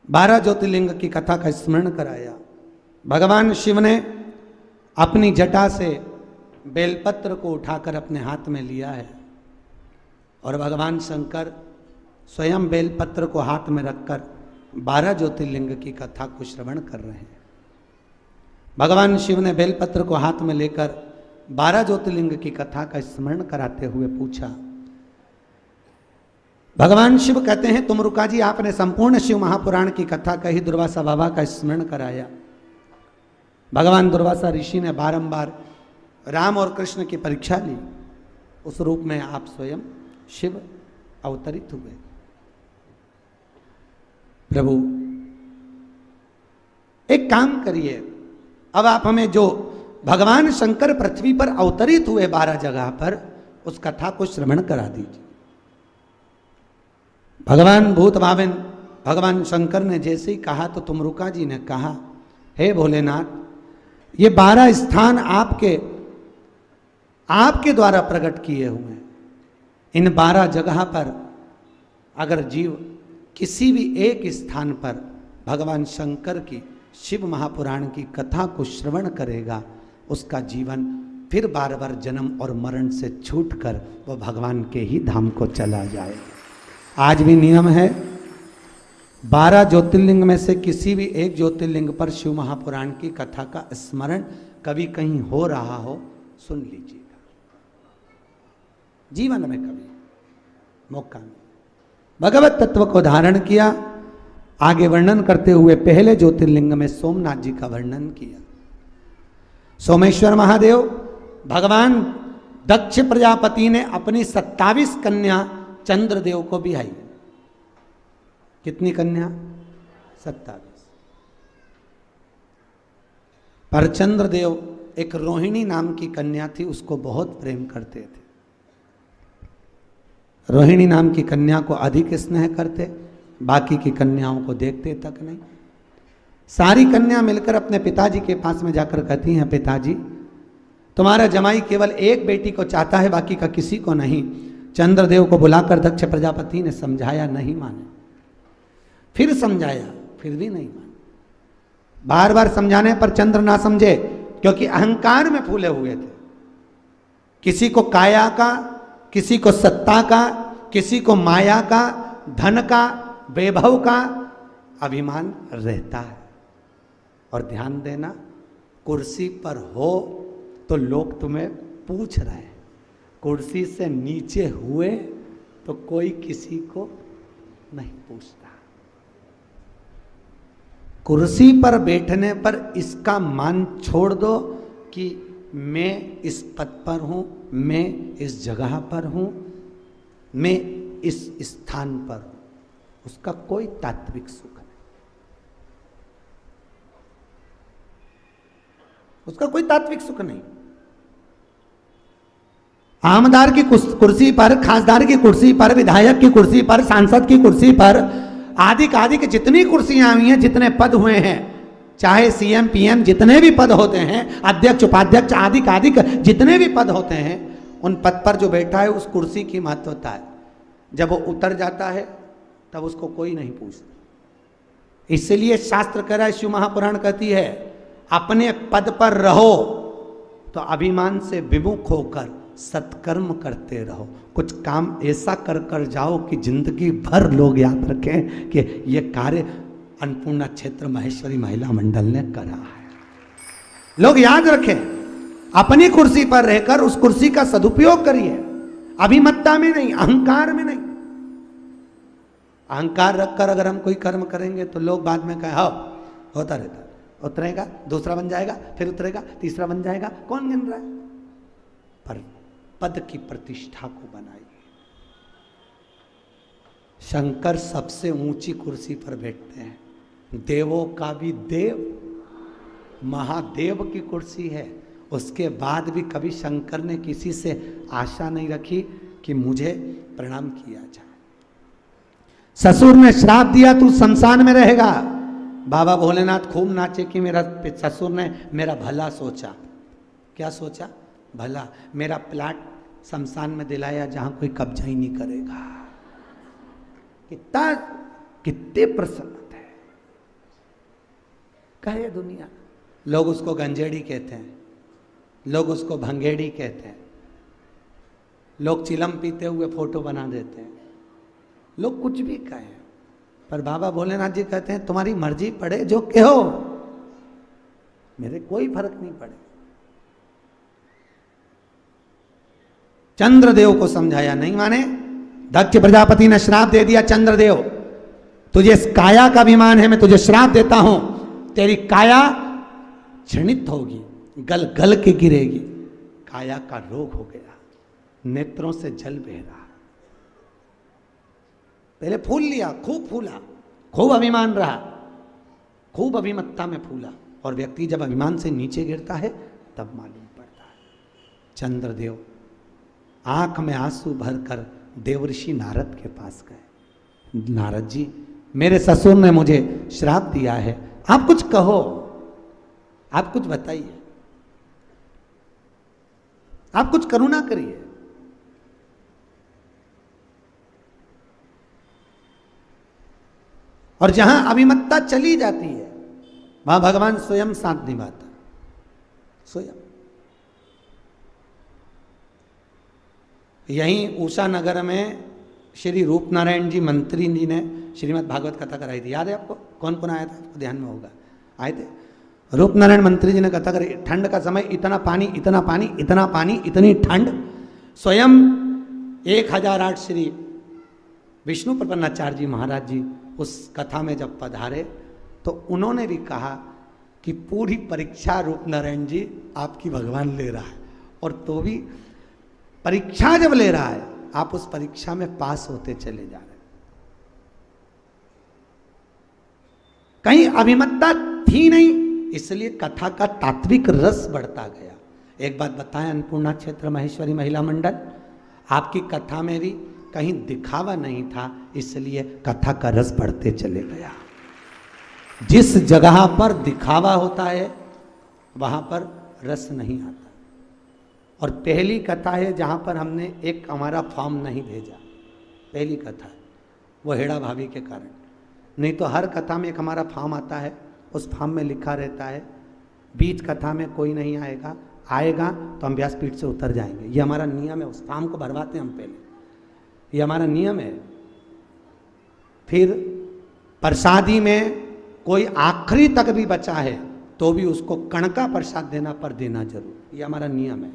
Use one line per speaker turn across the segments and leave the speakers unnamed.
12 ज्योतिर्लिंग की कथा का स्मरण कराया। भगवान शिव ने अपनी जटा से बेलपत्र को उठाकर अपने हाथ में लिया है और भगवान शंकर स्वयं बेलपत्र को हाथ में रखकर 12 ज्योतिर्लिंग की कथा को श्रवण कर रहे हैं। भगवान शिव ने बेलपत्र को हाथ में लेकर 12 ज्योतिर्लिंग की कथा का स्मरण कराते हुए पूछा। भगवान शिव कहते हैं, तुम रुका जी, आपने संपूर्ण शिव महापुराण की कथा कही, दुर्वासा बाबा का स्मरण कराया। भगवान दुर्वासा ऋषि ने बारंबार राम और कृष्ण की परीक्षा ली, उस रूप में आप स्वयं शिव अवतरित हुए। प्रभु एक काम करिए, अब आप हमें जो भगवान शंकर पृथ्वी पर अवतरित हुए 12 जगह पर, उस कथा को श्रवण करा दीजिए। भगवान भूत भावन भगवान शंकर ने जैसे ही कहा तो तुमरुका जी ने कहा, हे भोलेनाथ, ये 12 स्थान आपके द्वारा प्रकट किए हुए हैं। इन 12 जगह पर अगर जीव किसी भी एक स्थान पर भगवान शंकर की शिव महापुराण की कथा को श्रवण करेगा, उसका जीवन फिर बार बार जन्म और मरण से छूटकर वह भगवान के ही धाम को चला जाए। आज भी नियम है, 12 ज्योतिर्लिंग में से किसी भी एक ज्योतिर्लिंग पर शिव महापुराण की कथा का स्मरण कभी कहीं हो रहा हो, सुन लीजिएगा। जीवन में कभी मौका नहीं। भगवत तत्व को धारण किया। आगे वर्णन करते हुए पहले ज्योतिर्लिंग में सोमनाथ जी का वर्णन किया। सोमेश्वर महादेव भगवान दक्ष प्रजापति ने अपनी 27 कन्या चंद्रदेव को भी आई। कितनी कन्या? 27। पर चंद्रदेव एक रोहिणी नाम की कन्या थी, उसको बहुत प्रेम करते थे। रोहिणी नाम की कन्या को अधिक स्नेह करते, बाकी की कन्याओं को देखते तक नहीं। सारी कन्या मिलकर अपने पिताजी के पास में जाकर कहती हैं, पिताजी तुम्हारा जमाई केवल एक बेटी को चाहता है, बाकी का किसी को नहीं। चंद्रदेव को बुलाकर दक्ष प्रजापति ने समझाया, नहीं माने। फिर समझाया, फिर भी नहीं माने। बार बार समझाने पर चंद्र ना समझे, क्योंकि अहंकार में फूले हुए थे। किसी को काया का, किसी को सत्ता का, किसी को माया का, धन का, वैभव का अभिमान रहता है। और ध्यान देना, कुर्सी पर हो तो लोग तुम्हें पूछ रहे हैं, कुर्सी से नीचे हुए तो कोई किसी को नहीं पूछता। कुर्सी पर बैठने पर इसका मान छोड़ दो कि मैं इस पद पर हूं, मैं इस जगह पर हूं, मैं इस स्थान पर हूं, उसका कोई तात्विक सुख नहीं। उसका कोई तात्विक सुख नहीं। आमदार की कुर्सी पर, खासदार की कुर्सी पर, विधायक की कुर्सी पर, सांसद की कुर्सी पर, आदि की जितनी कुर्सियां हुई हैं, जितने पद हुए हैं, चाहे सीएम पीएम जितने भी पद होते हैं, अध्यक्ष उपाध्यक्ष आदि जितने भी पद होते हैं, उन पद पर जो बैठा है उस कुर्सी की महत्वता है। जब वो उतर जाता है तब उसको कोई नहीं पूछता। इसलिए शास्त्र कह रहा है, शिव महापुराण कहती है, अपने पद पर रहो तो अभिमान से विमुख होकर सत्कर्म करते रहो। कुछ काम ऐसा कर कर जाओ कि जिंदगी भर लोग याद रखें कि ये कार्य अन्नपूर्णा क्षेत्र महेश्वरी महिला मंडल ने करा है। लोग याद रखें, अपनी कुर्सी पर रहकर उस कुर्सी का सदुपयोग करिए, अभिमत्ता में नहीं, अहंकार में नहीं। अहंकार रखकर अगर हम कोई कर्म करेंगे तो लोग बाद में कहें, हाँ होता रहता, उतरेगा, दूसरा बन जाएगा, फिर उतरेगा, तीसरा बन जाएगा, कौन गिन रहा है? पर पद की प्रतिष्ठा को बनाइए। शंकर सबसे ऊंची कुर्सी पर बैठते हैं, देवों का भी देव, महादेव की कुर्सी है। उसके बाद भी कभी शंकर ने किसी से आशा नहीं रखी कि मुझे प्रणाम किया जाए। ससुर ने श्राप दिया, तू शमशान में रहेगा। बाबा भोलेनाथ खूब नाचे कि मेरा ससुर ने मेरा भला सोचा। क्या सोचा? भला। मेरा प्लाट शमशान में दिलाया जहां कोई कब्जा ही नहीं करेगा। कितने प्रसन्न थे। कहे दुनिया। लोग उसको गंजेड़ी कहते हैं, लोग उसको भंगेड़ी कहते हैं, लोग चिलम पीते हुए फोटो बना देते हैं, लोग कुछ भी कहें, पर बाबा भोलेनाथ जी कहते हैं तुम्हारी मर्जी पड़े जो कहो, मेरे कोई फर्क नहीं पड़े। चंद्रदेव को समझाया, नहीं माने। दक्ष प्रजापति ने श्राप दे दिया, चंद्रदेव तुझे इस काया का अभिमान है, मैं तुझे श्राप देता हूं, तेरी काया क्षणित होगी, गल गल के गिरेगी। काया का रोग हो गया, नेत्रों से जल बह रहा। पहले फूल लिया, खूब फूला, खूब अभिमान रहा, खूब अभिमत्ता में फूला, और व्यक्ति जब अभिमान से नीचे गिरता है तब मालूम पड़ता है। चंद्रदेव आंख में आंसू भरकर देवर्षि नारद के पास गए। नारद जी, मेरे ससुर ने मुझे श्राप दिया है, आप कुछ कहो, आप कुछ बताइए, आप कुछ करुणा करिए। और जहां अभिमत्ता चली जाती है वहां भगवान स्वयं साथ निभाता, स्वयं। यहीं उषा नगर में श्री रूपनारायण जी मंत्री जी ने श्रीमद् भागवत कथा कराई थी, याद है आपको? कौन कौन आया था, आपको ध्यान में होगा, आए थे? रूपनारायण मंत्री जी ने कथा कराई। ठंड का समय, इतना पानी, इतना पानी, इतना पानी, इतनी ठंड। स्वयं 1008 श्री विष्णु प्रपन्नाचार्य जी महाराज जी उस कथा में जब पधारे तो उन्होंने भी कहा कि पूरी परीक्षा रूपनारायण जी आपकी भगवान ले रहा है, और तो भी परीक्षा जब ले रहा है आप उस परीक्षा में पास होते चले जा रहे हैं। कहीं अभिमत्ता थी नहीं, इसलिए कथा का तात्विक रस बढ़ता गया। एक बात बताएं, अन्नपूर्णा क्षेत्र महेश्वरी महिला मंडल, आपकी कथा में भी कहीं दिखावा नहीं था, इसलिए कथा का रस बढ़ते चले गया। जिस जगह पर दिखावा होता है वहां पर रस नहीं आता। और पहली कथा है जहां पर हमने एक हमारा फॉर्म नहीं भेजा, पहली कथा है वो हेड़ा भाभी के कारण। नहीं तो हर कथा में एक हमारा फॉर्म आता है, उस फॉर्म में लिखा रहता है बीच कथा में कोई नहीं आएगा, आएगा तो हम व्यासपीठ से उतर जाएंगे। ये हमारा नियम है, उस फॉर्म को भरवाते हैं हम पहले, ये हमारा नियम है। फिर प्रसादी में कोई आखिरी तक भी बचा है तो भी उसको कण का प्रसाद देना, पर देना जरूर, ये हमारा नियम है।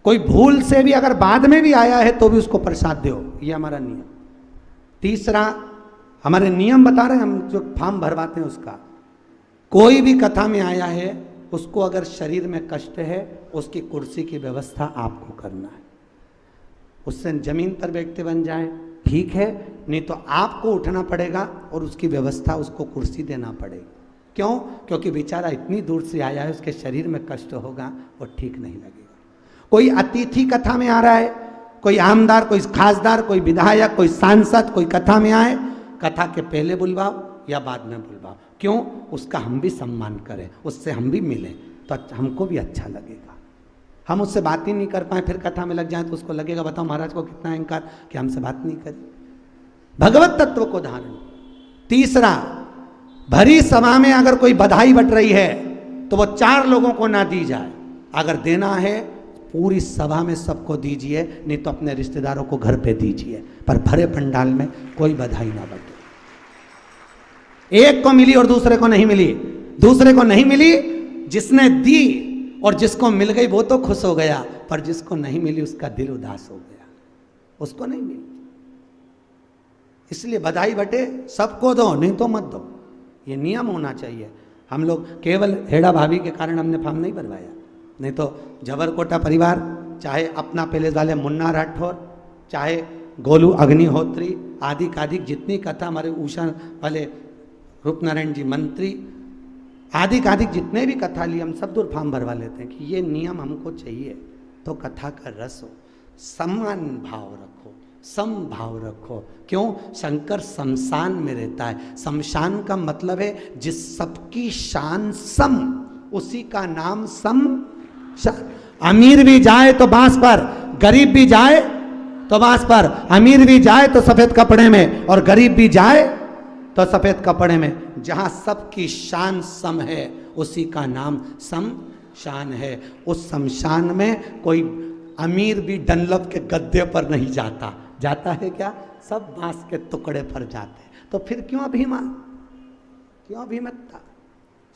कोई भूल से भी अगर बाद में भी आया है तो भी उसको प्रसाद दो, ये हमारा नियम। तीसरा हमारे नियम बता रहे हैं हम, जो फॉर्म भरवाते हैं उसका, कोई भी कथा में आया है उसको अगर शरीर में कष्ट है उसकी कुर्सी की व्यवस्था आपको करना है। उससे जमीन पर बैठते बन जाए ठीक है, नहीं तो आपको उठना पड़ेगा और उसकी व्यवस्था, उसको कुर्सी देना पड़ेगी। क्यों? क्योंकि बेचारा इतनी दूर से आया है, उसके शरीर में कष्ट होगा, वो ठीक नहीं लगेगा। कोई अतिथि कथा में आ रहा है, कोई आमदार, कोई खासदार, कोई विधायक, कोई सांसद, कोई कथा में आए, कथा के पहले बुलवाओ या बाद में बुलवाओ। क्यों? उसका हम भी सम्मान करें, उससे हम भी मिलें तो हमको भी अच्छा लगेगा। हम उससे बात ही नहीं कर पाए, फिर कथा में लग जाए तो उसको लगेगा बताओ महाराज को कितना अहंकार कि हमसे बात नहीं करी। भगवत तत्व को धारण। तीसरा, भरी सभा में अगर कोई बधाई बट रही है तो वो 4 लोगों को ना दी जाए, अगर देना है पूरी सभा में सबको दीजिए, नहीं तो अपने रिश्तेदारों को घर पे दीजिए, पर भरे पंडाल में कोई बधाई ना बटे। एक को मिली और दूसरे को नहीं मिली, दूसरे को नहीं मिली, जिसने दी और जिसको मिल गई वो तो खुश हो गया, पर जिसको नहीं मिली उसका दिल उदास हो गया, उसको नहीं मिली। इसलिए बधाई बटे सबको दो, नहीं तो मत दो, ये नियम होना चाहिए। हम लोग केवल हेड़ा भाभी के कारण हमने फॉर्म नहीं भरवाया, नहीं तो जबरकोटा परिवार, चाहे अपना पैलेस वाले मुन्ना राठौर, चाहे गोलू अग्निहोत्री, आदि जितनी कथा, हमारे उषा वाले रूपनारायण जी मंत्री, आदि जितने भी कथा लिए हम सब दूर फॉर्म भरवा लेते हैं कि ये नियम हमको चाहिए। तो कथा का रस हो, सम्मान भाव रखो, समभाव रखो। क्यों? शंकर शमशान में रहता है। शमशान का मतलब है जिस सबकी शान सम, उसी का नाम सम। अमीर भी जाए तो बांस पर, गरीब भी जाए तो बांस पर। अमीर भी जाए तो सफेद कपड़े में, और गरीब भी जाए तो सफेद कपड़े में जहां सबकी शान सम है उसी का नाम शमशान है। उस शमशान में कोई अमीर भी डनलप के गद्दे पर नहीं जाता। जाता है क्या? सब बांस के टुकड़े पर जाते हैं। तो फिर क्यों अभिमान, क्यों अभिमतता?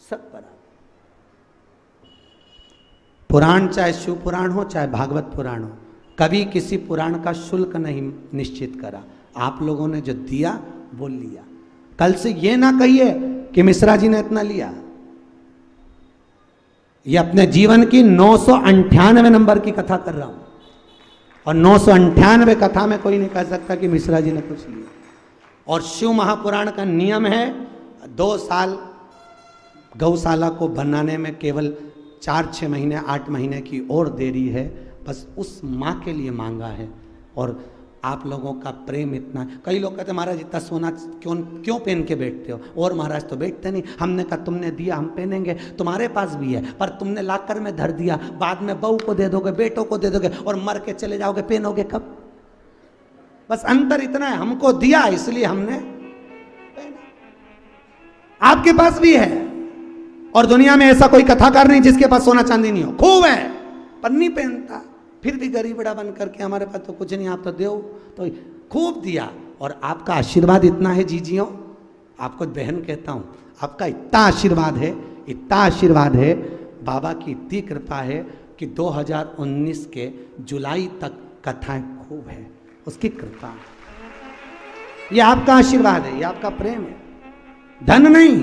सब बराबर। पुराण चाहे शिव पुराण हो चाहे भागवत पुराण हो, कभी किसी पुराण का शुल्क नहीं निश्चित करा। आप लोगों ने जो दिया वो लिया। कल से ये ना कहिए कि मिश्रा जी ने इतना लिया। ये अपने जीवन की 998 नंबर की कथा कर रहा हूं और 998 कथा में कोई नहीं कह सकता कि मिश्रा जी ने कुछ लिया। और शिव महापुराण का नियम है 2 साल गौशाला को बनाने में केवल 4-6 महीने 8 महीने की और देरी है, बस उस माँ के लिए मांगा है। और आप लोगों का प्रेम इतना, कई लोग कहते महाराज इतना सोना क्यों पहन के बैठते हो? और महाराज तो बैठते नहीं। हमने कहा तुमने दिया हम पहनेंगे, तुम्हारे पास भी है पर तुमने लाकर में धर दिया, बाद में बहू को दे दोगे, बेटों को दे दोगे और मर के चले जाओगे, पहनोगे कब? बस अंतर इतना है, हमको दिया इसलिए हमने पहना। आपके पास भी है और दुनिया में ऐसा कोई कथाकार नहीं जिसके पास सोना चांदी नहीं हो, खूब है पर नहीं पहनता, फिर भी गरीबड़ा बन करके हमारे पास तो कुछ नहीं, आप तो दो, तो खूब दिया। और आपका आशीर्वाद इतना है जीजियों, आपको बहन कहता हूँ, आपका इतना आशीर्वाद है, इतना आशीर्वाद है, बाबा की इतनी कृपा है कि 2019 के जुलाई तक कथाएं खूब है, उसकी कृपा। ये आपका आशीर्वाद है, ये आपका प्रेम है, धन नहीं,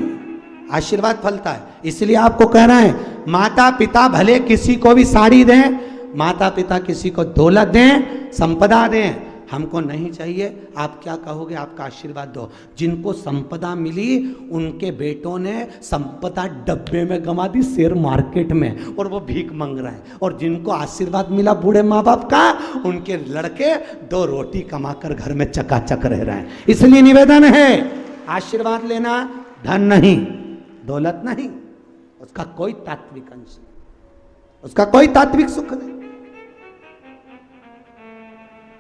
आशीर्वाद फलता है। इसलिए आपको कह रहे हैं माता पिता भले किसी को भी साड़ी दें, माता पिता किसी को दौलत दें, संपदा दें, हमको नहीं चाहिए। आप क्या कहोगे? आपका आशीर्वाद दो। जिनको संपदा मिली उनके बेटों ने संपदा डब्बे में गंवा दी शेयर मार्केट में और वो भीख मांग रहे हैं। और जिनको आशीर्वाद मिला बूढ़े माँ बाप का, उनके लड़के 2 रोटी कमाकर घर में चकाचक रह रहे हैं। इसलिए निवेदन है, आशीर्वाद लेना धन नहीं, दौलत नहीं, उसका कोई तात्विक अंश नहीं, उसका कोई तात्विक सुख नहीं।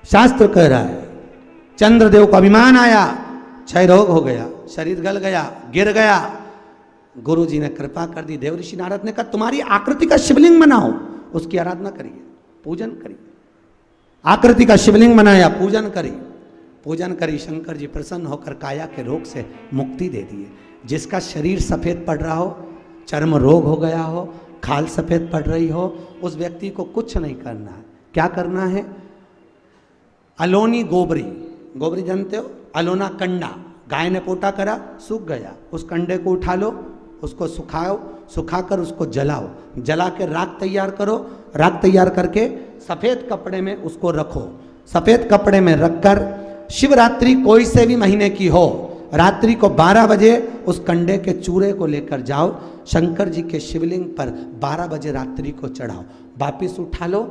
शास्त्र कह रहा है चंद्रदेव को अभिमान आया, क्षय रोग हो गया, शरीर गल गया, गिर गया, गुरु जी ने कृपा कर दी। देवऋषि नारद ने कहा तुम्हारी आकृति का शिवलिंग बनाओ, उसकी आराधना करिए, पूजन करिए। आकृति का शिवलिंग बनाया, पूजन करी, पूजन करी, शंकर जी प्रसन्न होकर काया के रोग से मुक्ति दे दिए। जिसका शरीर सफेद पड़ रहा हो, चर्म रोग हो गया हो, खाल सफेद पड़ रही हो, उस व्यक्ति को कुछ नहीं करना है। क्या करना है? अलोनी गोबरी, गोबरी जानते हो? अलोना कंडा, गाय ने पोटा करा, सूख गया, उस कंडे को उठा लो, उसको सुखाओ, सुखाकर उसको जलाओ, जला के राख तैयार करो, राख तैयार करके सफ़ेद कपड़े में उसको रखो। सफ़ेद कपड़े में रखकर शिवरात्रि कोई से भी महीने की हो, रात्रि को 12 बजे उस कंडे के चूरे को लेकर जाओ, शंकर जी के शिवलिंग पर 12 बजे रात्रि को चढ़ाओ, वापिस उठा लो,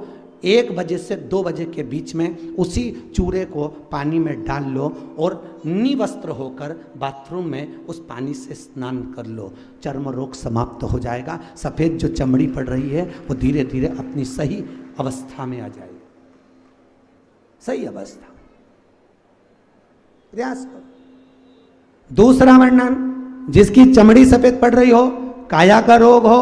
1 बजे से 2 बजे के बीच में उसी चूरे को पानी में डाल लो और निवस्त्र होकर बाथरूम में उस पानी से स्नान कर लो। चर्म रोग समाप्त हो जाएगा, सफ़ेद जो चमड़ी पड़ रही है वो धीरे धीरे अपनी सही अवस्था में आ जाएगी, सही अवस्था। प्रयास करो। दूसरा वर्णन, जिसकी चमड़ी सफ़ेद पड़ रही हो, काया का रोग हो,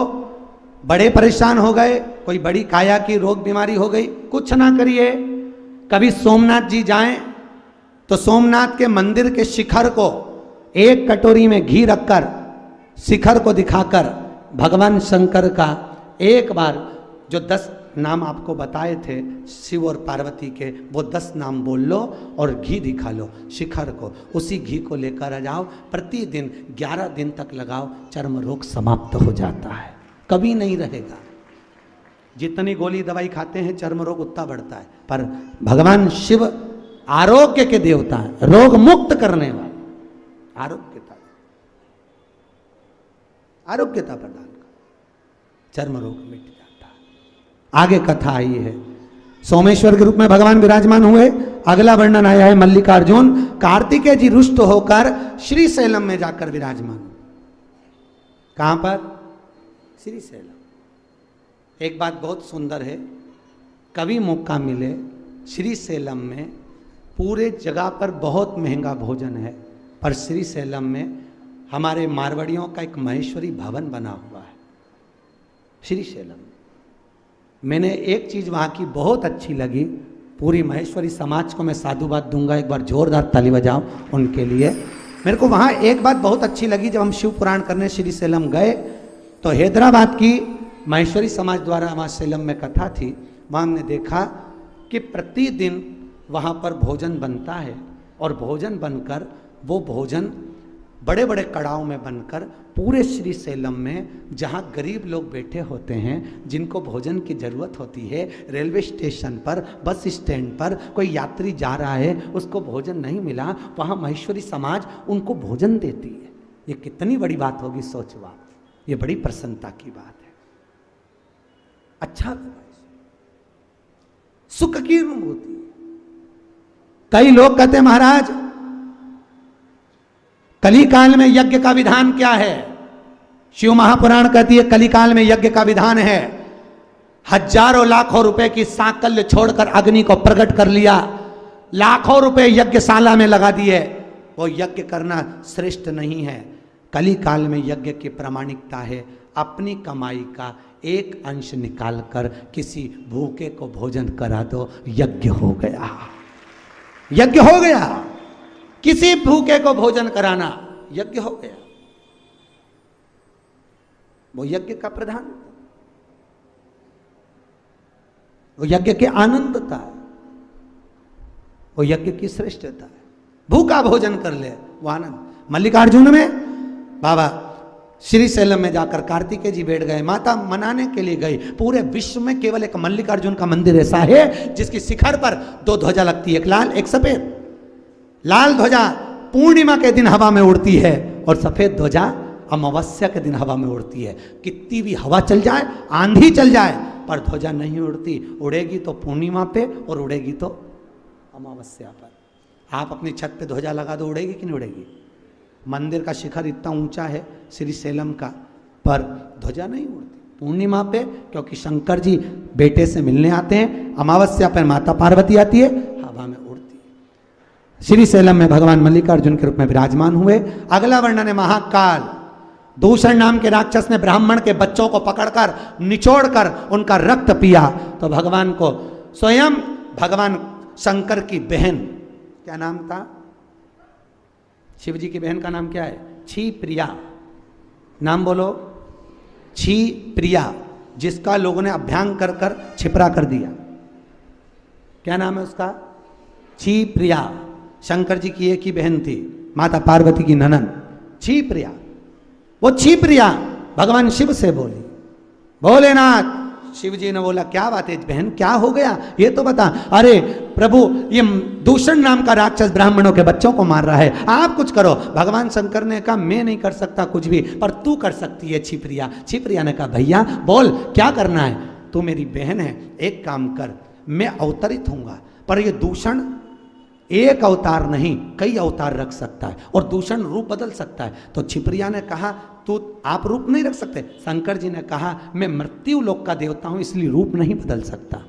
बड़े परेशान हो गए, कोई बड़ी काया की रोग बीमारी हो गई, कुछ ना करिए। कभी सोमनाथ जी जाएं तो सोमनाथ के मंदिर के शिखर को 1 कटोरी में घी रखकर शिखर को दिखाकर भगवान शंकर का एक बार जो 10 नाम आपको बताए थे शिव और पार्वती के, वो 10 नाम बोल लो और घी दिखा लो शिखर को, उसी घी को लेकर आ जाओ, प्रतिदिन 11 दिन तक लगाओ, चर्म रोग समाप्त हो जाता है, कभी नहीं रहेगा। जितनी गोली दवाई खाते हैं चर्म रोग उतना बढ़ता है, पर भगवान शिव आरोग्य के देवता हैं, रोग मुक्त करने वाले, आरोग्यता प्रदान कर, चर्म रोग मिट जाता है। आगे कथा आई है, सोमेश्वर के रूप में भगवान विराजमान हुए। अगला वर्णन आया है मल्लिकार्जुन कार्तिकेय जी रुष्ट होकर श्रीशैलम में जाकर विराजमान। कहां पर? श्रीशैलम। एक बात बहुत सुंदर है, कभी मौका मिले श्रीशैलम में, पूरे जगह पर बहुत महंगा भोजन है, पर श्री सैलम में हमारे मारवाड़ियों का एक महेश्वरी भवन बना हुआ है श्री सैलम। मैंने एक चीज़ वहाँ की बहुत अच्छी लगी, पूरी महेश्वरी समाज को मैं साधुवाद दूंगा, एक बार जोरदार ताली बजाओ उनके लिए। मेरे को वहाँ एक बात बहुत अच्छी लगी, जब हम शिव पुराण करने श्री सैलम गए तो हैदराबाद की महेश्वरी समाज द्वारा वहाँ सैलम में कथा थी, वहाँ हमने देखा कि प्रतिदिन वहाँ पर भोजन बनता है और भोजन बनकर वो भोजन बड़े बड़े कड़ाव में बनकर पूरे श्री सैलम में जहाँ गरीब लोग बैठे होते हैं, जिनको भोजन की ज़रूरत होती है, रेलवे स्टेशन पर, बस स्टैंड पर कोई यात्री जा रहा है, उसको भोजन नहीं मिला, वहाँ महेश्वरी समाज उनको भोजन देती है। ये कितनी बड़ी बात होगी, सोचो आप, ये बड़ी प्रसन्नता की बात है। अच्छा, सुख की अनुभूति। कई लोग कहते हैं महाराज कलिकाल में यज्ञ का विधान क्या है? शिव महापुराण कहती है कलिकाल में यज्ञ का विधान है, हजारों लाखों रुपए की सांकल्य छोड़कर अग्नि को प्रकट कर लिया, लाखों रुपए यज्ञशाला में लगा दिए, वो यज्ञ करना श्रेष्ठ नहीं है। कलिकाल में यज्ञ की प्रामाणिकता है अपनी कमाई का एक अंश निकालकर किसी भूखे को भोजन करा दो, यज्ञ हो गया, यज्ञ हो गया। किसी भूखे को भोजन कराना यज्ञ हो गया, वो यज्ञ का प्रधान, वो यज्ञ के आनंदता है, वो यज्ञ की श्रेष्ठता है। भूखा भोजन कर ले वो आनंद। मल्लिकार्जुन में बाबा श्री सैलम में जाकर कार्तिकेय जी बैठ गए, माता मनाने के लिए गई। पूरे विश्व में केवल एक मल्लिकार्जुन का मंदिर ऐसा है जिसकी शिखर पर दो ध्वजा लगती है, एक लाल एक सफेद। लाल ध्वजा पूर्णिमा के दिन हवा में उड़ती है और सफेद ध्वजा अमावस्या के दिन हवा में उड़ती है। कितनी भी हवा चल जाए, आंधी चल जाए, पर ध्वजा नहीं उड़ती। उड़ेगी तो पूर्णिमा पे और उड़ेगी तो अमावस्या पर। आप अपनी छत पे ध्वजा लगा दो, उड़ेगी कि नहीं उड़ेगी? मंदिर का शिखर इतना ऊंचा है श्री सैलम का, पर ध्वजा नहीं उड़ती। पूर्णिमा पे क्योंकि शंकर जी बेटे से मिलने आते हैं, अमावस्या पर माता पार्वती आती है, हवा में उड़ती है। श्री सैलम में भगवान मल्लिकार्जुन के रूप में विराजमान हुए। अगला वर्णन है महाकाल। दूषण नाम के राक्षस ने ब्राह्मण के बच्चों को पकड़कर निचोड़कर उनका रक्त पिया, तो भगवान को स्वयं भगवान शंकर की बहन, क्या नाम था शिव जी की बहन का नाम क्या है? छी प्रिया। नाम बोलो, छी प्रिया, जिसका लोगों ने अभ्यांग कर कर छिपरा कर दिया। क्या नाम है उसका? छी प्रिया। शंकर जी की एक ही बहन थी, माता पार्वती की ननन, छी प्रिया। वो छी प्रिया भगवान शिव से बोली, भोलेनाथ। शिव जी ने बोला क्या बात है बहन, क्या हो गया ये तो बता। अरे प्रभु, ये दूषण नाम का राक्षस ब्राह्मणों के बच्चों को मार रहा है, आप कुछ करो। भगवान शंकर ने कहा मैं नहीं कर सकता कुछ भी, पर तू कर सकती है छिप्रिया। छिप्रिया ने कहा भैया बोल क्या करना है? तू मेरी बहन है, एक काम कर, मैं अवतरित होऊंगा, पर ये दूषण एक अवतार नहीं कई अवतार रख सकता है और दूषण रूप बदल सकता है। तो छिप्रिया ने कहा तू आप रूप नहीं रख सकते। शंकर जी ने कहा मैं मृत्यु लोक का देवता हूं, इसलिए रूप नहीं बदल सकता।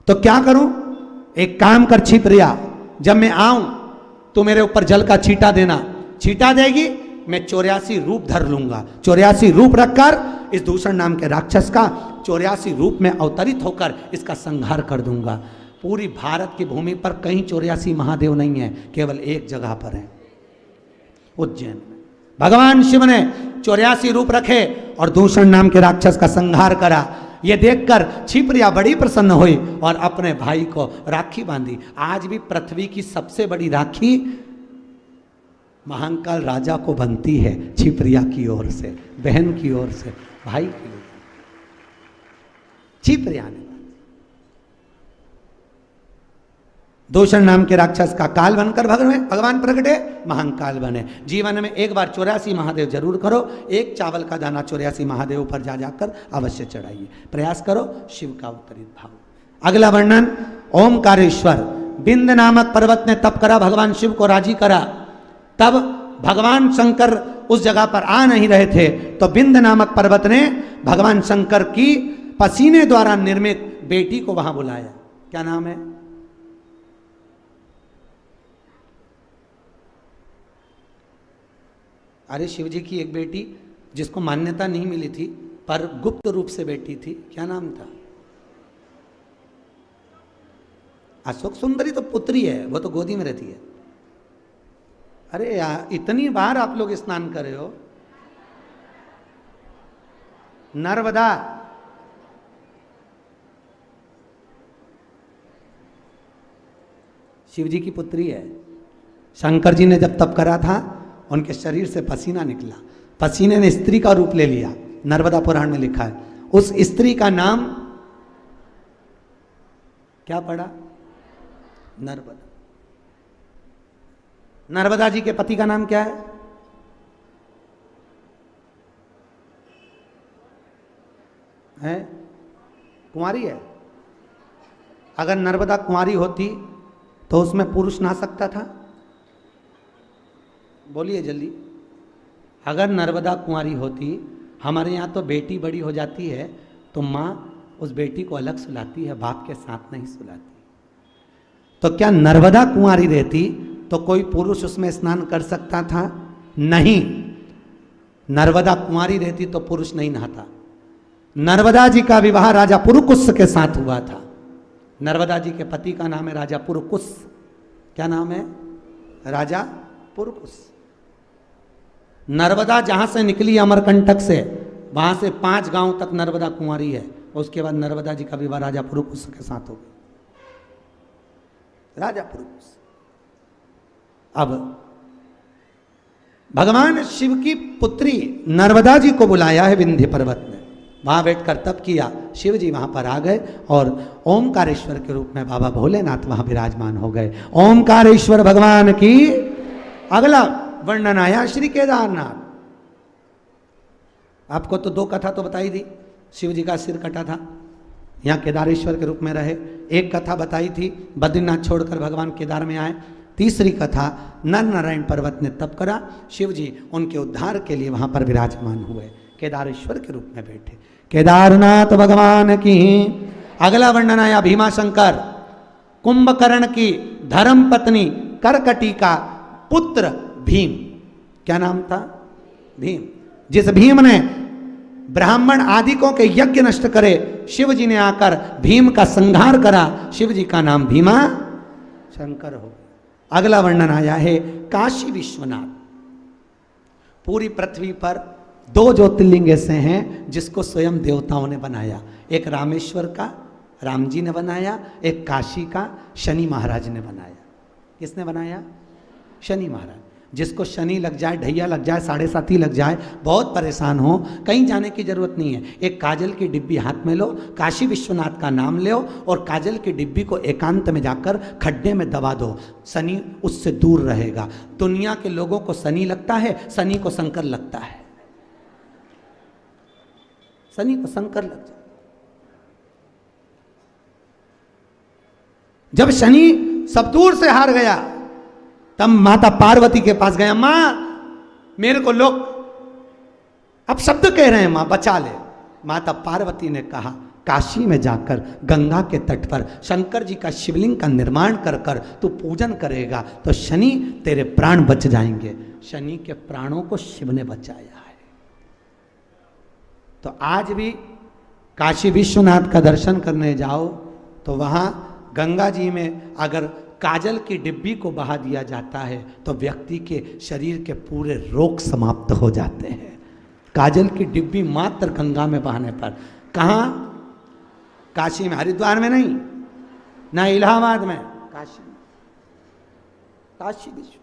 तो क्या करूं? एक काम कर छिप्रिया, जब मैं आऊं तो मेरे ऊपर जल का छींटा देना, छींटा देगी मैं 84 रूप धर लूंगा। 84 रूप रखकर इस दूषण नाम के राक्षस का 84 रूप में अवतरित होकर इसका संहार कर दूंगा। पूरी भारत की भूमि पर कहीं 84 महादेव नहीं है, केवल एक जगह पर है, उज्जैन में। भगवान शिव ने 84 रूप रखे और दूषण नाम के राक्षस का संहार करा। ये देखकर छिप्रिया बड़ी प्रसन्न हुई और अपने भाई को राखी बांधी। आज भी पृथ्वी की सबसे बड़ी राखी महाकाल राजा को बनती है, छिप्रिया की ओर से, बहन की ओर से, भाई की ओर से। छिप्रिया ने दूषण नाम के राक्षस का काल बनकर भगवान प्रगटे, महाकाल बने। जीवन में एक बार 84 महादेव जरूर करो, एक चावल का दाना 84 महादेव पर जा जाकर अवश्य चढ़ाइए, प्रयास करो शिव का उत्तरित भाव। अगला वर्णन ओमकारेश्वर। बिंद नामक पर्वत ने तप करा, भगवान शिव को राजी करा। तब भगवान शंकर उस जगह पर आ नहीं रहे थे, तो बिंद नामक पर्वत ने भगवान शंकर की पसीने द्वारा निर्मित बेटी को वहां बुलाया। क्या नाम है? अरे शिव जी की एक बेटी जिसको मान्यता नहीं मिली थी पर गुप्त रूप से बेटी थी, क्या नाम था? अशोक सुंदरी तो पुत्री है, वो तो गोदी में रहती है। अरे यार इतनी बार आप लोग स्नान कर रहे हो। नर्मदा, शिव जी की पुत्री है। शंकर जी ने जब तप करा था उनके शरीर से पसीना निकला, पसीने ने स्त्री का रूप ले लिया, नर्मदा पुराण में लिखा है। उस स्त्री का नाम क्या पड़ा? नर्मदा। नर्मदा जी के पति का नाम क्या है? कुंवारी है। अगर नर्मदा कुंवारी होती तो उसमें पुरुष नहा सकता था? बोलिए जल्दी। अगर नर्मदा कुंवारी होती, हमारे यहाँ तो बेटी बड़ी हो जाती है तो माँ उस बेटी को अलग सुलाती है, बाप के साथ नहीं सुलाती। तो क्या नर्मदा कुंवारी रहती तो कोई पुरुष उसमें स्नान कर सकता था? नहीं। नर्मदा कुंवारी रहती तो पुरुष नहीं नहाता। नर्मदा जी का विवाह राजा पुरुकुस के साथ हुआ था। नर्मदा जी के पति का नाम है राजा पुरुकुस। क्या नाम है? राजा पुरुकुस। नर्मदा जहां से निकली अमरकंटक से, वहां से 5 गांव तक नर्मदा कुंवारी है। उसके बाद नर्मदा जी का विवाह राजा पुरुकुस के साथ हो गया। राजा पुरुकुस। अब भगवान शिव की पुत्री नर्मदा जी को बुलाया है विंध्य पर्वत में, वहां बैठकर तप किया। शिव जी वहां पर आ गए और ओमकारेश्वर के रूप में बाबा भोलेनाथ वहां विराजमान हो गए। ओमकारेश्वर भगवान की अगला वर्णन आया श्री केदारनाथ। आपको तो 2 कथा तो बताई दी। शिव जी का सिर कटा था, यहाँ केदारेश्वर के रूप में रहे। एक कथा बताई थी बद्रीनाथ छोड़कर भगवान केदार में आए। तीसरी कथा नर नारायण पर्वत ने तप करा, शिव जी उनके उद्धार के लिए वहां पर विराजमान हुए, केदारेश्वर के रूप में बैठे। केदारनाथ भगवान की अगला वर्णन आया भीमाशंकर। कुंभकर्ण की धर्म पत्नी करकटी का पुत्र भीम। क्या नाम था? भीम। जिस भीम ने ब्राह्मण आदिकों के यज्ञ नष्ट करे, शिव जी ने आकर भीम का संहार करा। शिव जी का नाम भीमा शंकर हो। अगला वर्णन आया है काशी विश्वनाथ। पूरी पृथ्वी पर 2 ज्योतिर्लिंग ऐसे हैं जिसको स्वयं देवताओं ने बनाया। एक रामेश्वर का राम जी ने बनाया, एक काशी का शनि महाराज ने बनाया। किसने बनाया? शनि महाराज। जिसको शनि लग जाए, ढैया लग जाए, 7.5 लग जाए, बहुत परेशान हो, कहीं जाने की जरूरत नहीं है। एक काजल की डिब्बी हाथ में लो, काशी विश्वनाथ का नाम लो और काजल की डिब्बी को एकांत में जाकर खड्डे में दबा दो, शनि उससे दूर रहेगा। दुनिया के लोगों को शनि लगता है, शनि को शंकर लगता है। शनि को शंकर लग जाए। जब शनि सब दूर से हार गया तब माता पार्वती के पास गया, मां मेरे को लोग अब शब्द कह रहे हैं, मां बचा ले। माता पार्वती ने कहा काशी में जाकर गंगा के तट पर शंकर जी का शिवलिंग का निर्माण कर कर तू पूजन करेगा तो शनि तेरे प्राण बच जाएंगे। शनि के प्राणों को शिव ने बचाया है। तो आज भी काशी विश्वनाथ का दर्शन करने जाओ तो वहां गंगा जी में अगर काजल की डिब्बी को बहा दिया जाता है तो व्यक्ति के शरीर के पूरे रोग समाप्त हो जाते हैं। काजल की डिब्बी मात्र गंगा में बहाने पर। कहाँ? काशी में, हरिद्वार में नहीं, ना इलाहाबाद में, काशी में। काशी विश्व।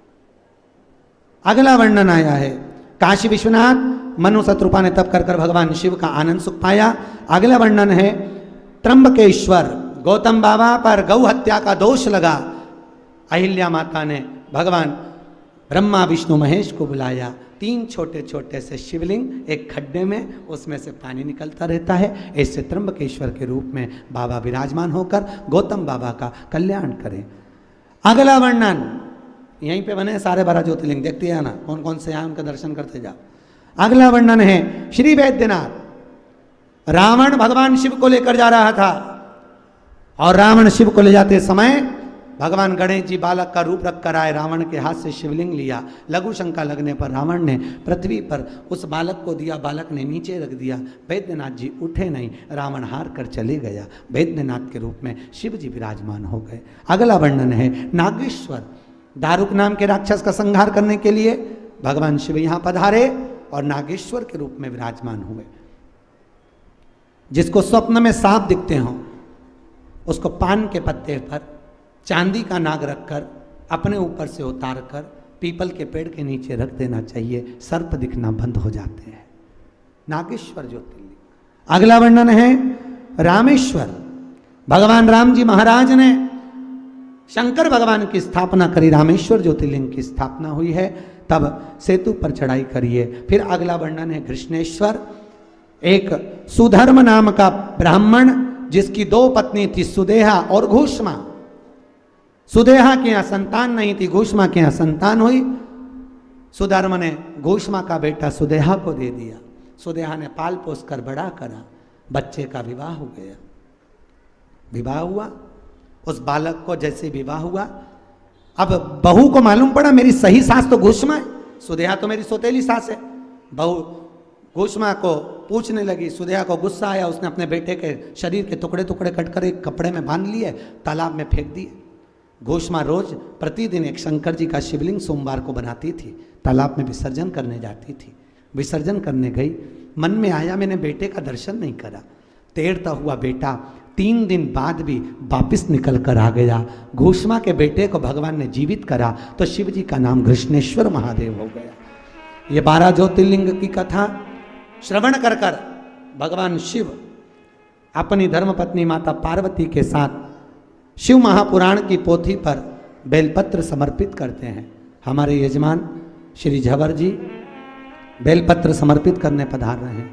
अगला वर्णन आया है काशी विश्वनाथ मनु शत्रुपा ने तप कर भगवान शिव का आनंद सुख पाया। अगला वर्णन है त्र्यंबकेश्वर। गौतम बाबा पर गौ हत्या का दोष लगा, अहिल्या माता ने भगवान ब्रह्मा विष्णु महेश को बुलाया। 3 छोटे छोटे से शिवलिंग एक खड्डे में, उसमें से पानी निकलता रहता है। ऐसे त्र्यंबकेश्वर के रूप में बाबा विराजमान होकर गौतम बाबा का कल्याण करें। अगला वर्णन यहीं पे बने सारे 12 ज्योतिर्लिंग, देखते हैं ना कौन कौन से आए, उनका दर्शन करते जाओ। अगला वर्णन है श्री वैद्यनाथ। रावण भगवान शिव को लेकर जा रहा था और रावण शिव को ले जाते समय भगवान गणेश जी बालक का रूप रख कर आए, रावण के हाथ से शिवलिंग लिया, लघु शंका लगने पर रावण ने पृथ्वी पर उस बालक को दिया, बालक ने नीचे रख दिया। वैद्यनाथ जी उठे नहीं, रावण हार कर चले गया, वैद्यनाथ के रूप में शिव जी विराजमान हो गए। अगला वर्णन है नागेश्वर। दारुक नाम के राक्षस का संहार करने के लिए भगवान शिव यहाँ पधारे और नागेश्वर के रूप में विराजमान हुए। जिसको स्वप्न में सांप दिखते हों उसको पान के पत्ते पर चांदी का नाग रखकर अपने ऊपर से उतार कर पीपल के पेड़ के नीचे रख देना चाहिए, सर्प दिखना बंद हो जाते हैं। नागेश्वर ज्योतिर्लिंग। अगला वर्णन है रामेश्वर। भगवान राम जी महाराज ने शंकर भगवान की स्थापना करी, रामेश्वर ज्योतिर्लिंग की स्थापना हुई है, तब सेतु पर चढ़ाई करिए। फिर अगला वर्णन है कृष्णेश्वर। एक सुधर्म नाम का ब्राह्मण जिसकी 2 पत्नी थी, सुदेहा और घूष्मा। सुदेहा के यहाँ संतान नहीं थी, घूष्मा के यहाँ संतान हुई। सुधर्म ने घूष्मा का बेटा सुदेहा को दे दिया। सुदेहा ने पाल पोस कर बड़ा करा, बच्चे का विवाह हो गया। विवाह हुआ, उस बालक को जैसे विवाह हुआ, अब बहू को मालूम पड़ा मेरी सही सास तो घूष्मा है, सुदेहा तो मेरी सौतेली सास है। बहू घूष्मा को पूछने लगी, सुदेहा को गुस्सा आया, उसने अपने बेटे के शरीर के टुकड़े टुकड़े कटकर एक कपड़े में बांध लिए, तालाब में फेंक दिए। घूष्मा रोज प्रतिदिन एक शंकर जी का शिवलिंग सोमवार को बनाती थी, तालाब में विसर्जन करने जाती थी। विसर्जन करने गई, मन में आया मैंने बेटे का दर्शन नहीं करा। तैरता हुआ बेटा 3 दिन बाद भी वापिस निकल कर आ गया। घूष्मा के बेटे को भगवान ने जीवित करा तो शिव जी का नाम कृष्णेश्वर महादेव हो गया। ये 12 ज्योतिर्लिंग की कथा श्रवण कर कर भगवान शिव अपनी धर्मपत्नी माता पार्वती के साथ शिव महापुराण की पोथी पर बेलपत्र समर्पित करते हैं। हमारे यजमान श्री झवर जी बेलपत्र समर्पित करने पधार रहे हैं।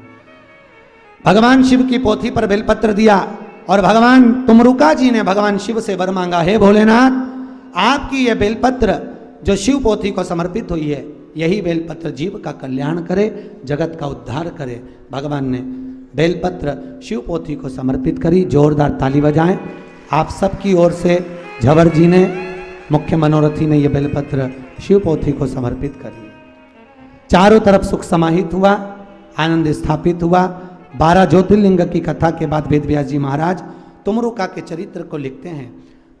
भगवान शिव की पोथी पर बेलपत्र दिया और भगवान तुमरुका जी ने भगवान शिव से वर मांगा, हे भोलेनाथ, आपकी यह बेलपत्र जो शिव पोथी को समर्पित हुई है, यही बेलपत्र जीव का कल्याण करे, जगत का उद्धार करे। भगवान ने बेलपत्र शिव पोथी को समर्पित करी। जोरदार ताली बजाएं। आप सबकी ओर से झवर जी ने, मुख्य मनोरथी ने, यह बेलपत्र शिव पोथी को समर्पित करी। चारों तरफ सुख समाहित हुआ, आनंद स्थापित हुआ। 12 ज्योतिर्लिंग की कथा के बाद वेद व्यास जी महाराज तुमरुका के चरित्र को लिखते हैं।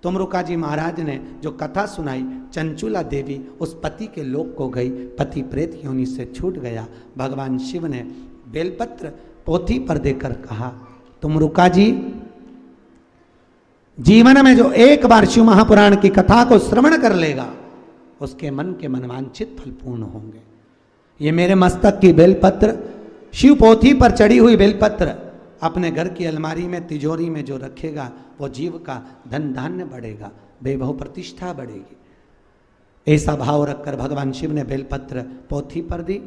तुमरुका जी महाराज ने जो कथा सुनाई, चंचुला देवी उस पति के लोक को गई, पति प्रेत योनि से छूट गया। भगवान शिव ने बेलपत्र पोथी पर देकर कहा, तुमरुका जी, जीवन में जो एक बार शिव महापुराण की कथा को श्रवण कर लेगा उसके मन के मनवांछित फल पूर्ण होंगे। ये मेरे मस्तक की बेलपत्र, शिव पोथी पर चढ़ी हुई बेलपत्र अपने घर की अलमारी में, तिजोरी में जो रखेगा वो जीव का धन धान्य बढ़ेगा, वैभव प्रतिष्ठा बढ़ेगी। ऐसा भाव रखकर भगवान शिव ने बेलपत्र पोथी पर दी।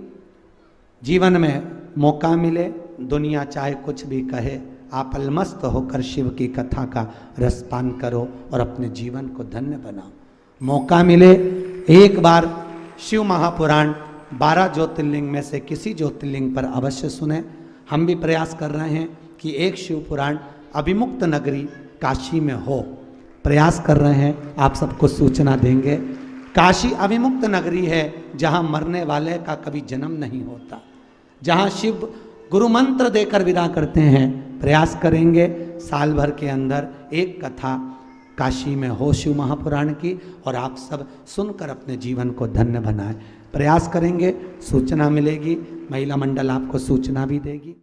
जीवन में मौका मिले, दुनिया चाहे कुछ भी कहे, आप अलमस्त होकर शिव की कथा का रसपान करो और अपने जीवन को धन्य बनाओ। मौका मिले एक बार शिव महापुराण 12 ज्योतिर्लिंग में से किसी ज्योतिर्लिंग पर अवश्य सुने। हम भी प्रयास कर रहे हैं कि एक शिव पुराण अभिमुक्त नगरी काशी में हो, प्रयास कर रहे हैं, आप सबको सूचना देंगे। काशी अभिमुक्त नगरी है जहाँ मरने वाले का कभी जन्म नहीं होता, जहाँ शिव गुरु मंत्र देकर विदा करते हैं। प्रयास करेंगे साल भर के अंदर एक कथा काशी में हो शिव महापुराण की, और आप सब सुनकर अपने जीवन को धन्य बनाएं। प्रयास करेंगे, सूचना मिलेगी, महिला मंडल आपको सूचना भी देगी।